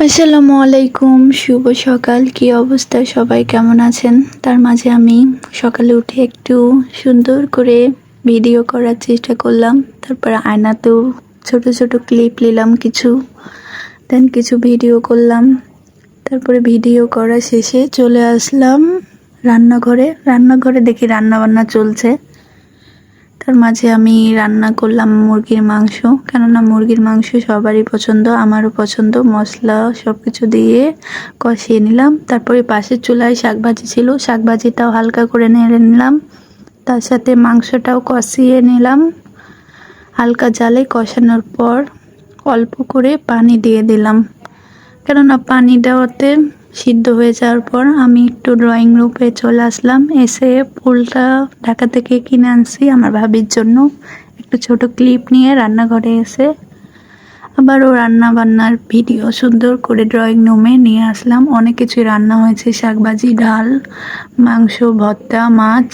আসসালামু আলাইকুম, শুভ সকাল। কি অবস্থা, সবাই কেমন আছেন? তার মাঝে আমি সকালে উঠে একটু সুন্দর করে ভিডিও করার চেষ্টা করলাম। তারপর আয়নাতেও ছোট ছোট ক্লিপ নিলাম কিছু, দেন কিছু ভিডিও করলাম। তারপরে ভিডিও করা শেষে চলে আসলাম রান্নাঘরে দেখি রান্না বান্না চলছে। তার মাঝে আমি রান্না করলাম মুরগির মাংস, কেননা মুরগির মাংস সবারই পছন্দ, আমারও পছন্দ। মশলা সব কিছু দিয়ে কষিয়ে নিলাম। তারপরে পাশের চুলায় শাকভাজি ছিল, শাকভাজিটাও হালকা করে নেড়ে নিলাম। তার সাথে মাংসটাও কষিয়ে নিলাম। হালকা জালে কষানোর পর অল্প করে পানি দিয়ে দিলাম, কেননা পানি দেওয়াতে সিদ্ধ হয়ে যাওয়ার পর আমি একটু ড্রয়িং রুমে চলে আসলাম। এসে ফুলটা ঢাকা থেকে কিনে আনছি আমার ভাবির জন্য। একটু ছোট ক্লিপ নিয়ে রান্নাঘরে এসে আবারও রান্না বান্নার ভিডিও সুন্দর করে ড্রয়িং রুমে নিয়ে আসলাম। অনেক কিছুই রান্না হয়েছে, শাকভাজি, ডাল, মাংস, ভর্তা, মাছ।